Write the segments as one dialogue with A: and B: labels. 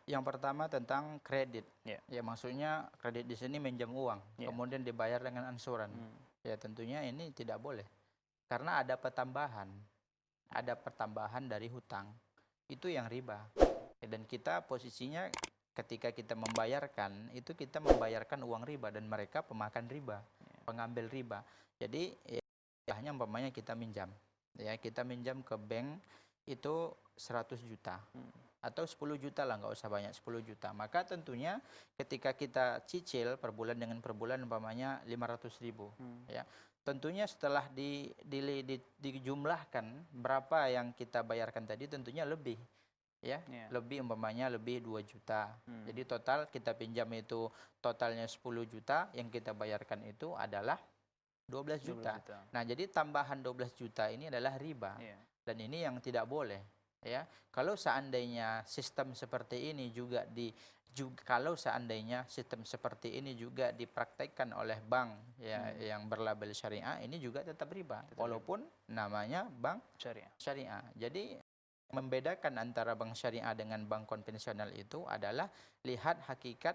A: Yang pertama tentang kredit.
B: Ya.
A: Ya, maksudnya kredit di sini minjam uang, kemudian dibayar dengan angsuran. Ya, tentunya ini tidak boleh. Karena ada pertambahan dari hutang. Itu yang riba. Dan kita posisinya ketika kita membayarkan, itu kita membayarkan uang riba dan mereka pemakan riba, pengambil riba. Jadi hanya umpamanya kita minjam. Ya, kita minjam ke bank itu 100 juta. Atau 10 juta lah, nggak usah banyak, 10 juta. Maka tentunya ketika kita cicil per bulan dengan per bulan umpamanya 500.000, ya. Tentunya setelah dijumlahkan berapa yang kita bayarkan tadi tentunya lebih, ya. Lebih umpamanya lebih 2 juta. Jadi total kita pinjam itu totalnya 10 juta, yang kita bayarkan itu adalah 12 juta. Nah, jadi tambahan 12 juta ini adalah riba. Dan ini yang tidak boleh. Ya, kalau seandainya sistem seperti ini juga dipraktekkan oleh bank ya yang berlabel syariah, ini juga tetap riba walaupun namanya bank syariah. Jadi membedakan antara bank syariah dengan bank konvensional itu adalah lihat hakikat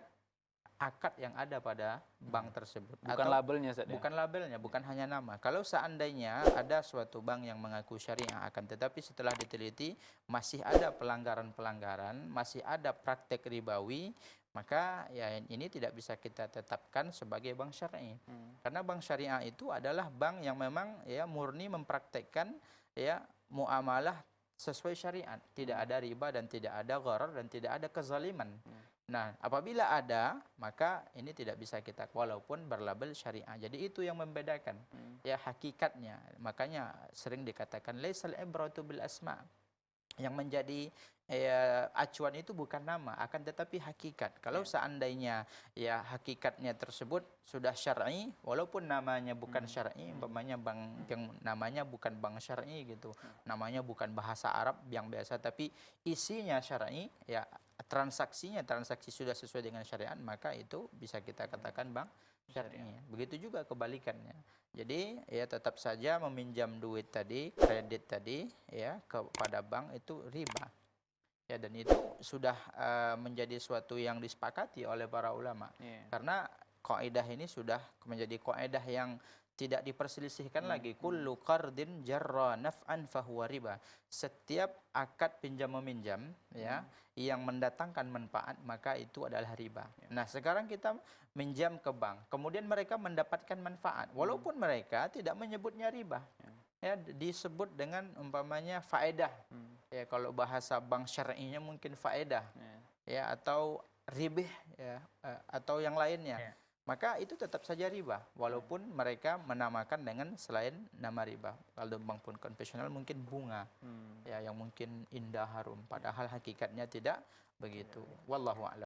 A: akad yang ada pada bank tersebut.
B: Bukan labelnya saja.
A: Bukan labelnya, bukan hanya nama. Kalau seandainya ada suatu bank yang mengaku syariah, akan tetapi setelah diteliti masih ada pelanggaran-pelanggaran, masih ada praktek ribawi, maka ya ini tidak bisa kita tetapkan sebagai bank syariah. Karena bank syariah itu adalah bank yang memang ya murni mempraktekkan ya muamalah sesuai syariat. Tidak ada riba dan tidak ada gharar dan tidak ada kezaliman. Nah, apabila ada, maka ini tidak bisa kita walaupun berlabel syariah. Jadi itu yang membedakan ya hakikatnya. Makanya sering dikatakan laisal ibratu bil asma. Yang menjadi acuan itu bukan nama, akan tetapi hakikat. Kalau seandainya ya hakikatnya tersebut sudah syar'i, walaupun namanya bukan syar'i, umpamanya bank yang namanya bukan bank syar'i gitu, namanya bukan bahasa Arab yang biasa, tapi isinya syar'i, ya transaksi sudah sesuai dengan syariat, maka itu bisa kita katakan bank syar'i. Begitu juga kebalikannya. Jadi ya tetap saja meminjam duit tadi, kredit tadi ya kepada bank itu riba. Ya, dan itu sudah menjadi suatu yang disepakati oleh para ulama. Karena kaidah ini sudah menjadi kaidah yang tidak diperselisihkan lagi. Kullu qardin jarra naf'an fahuwa riba. Setiap akad pinjam meminjam ya yang mendatangkan manfaat maka itu adalah riba. Nah, sekarang kita minjam ke bank, kemudian mereka mendapatkan manfaat walaupun mereka tidak menyebutnya riba. Ya, disebut dengan umpamanya faedah. Ya, kalau bahasa bank syar'inya mungkin faedah. Ya, atau ribih ya, atau yang lainnya. Maka itu tetap saja riba walaupun mereka menamakan dengan selain nama riba. Kalau bank pun konvensional mungkin bunga. Ya, yang mungkin indah harum padahal hakikatnya tidak begitu. Wallahu a'lam.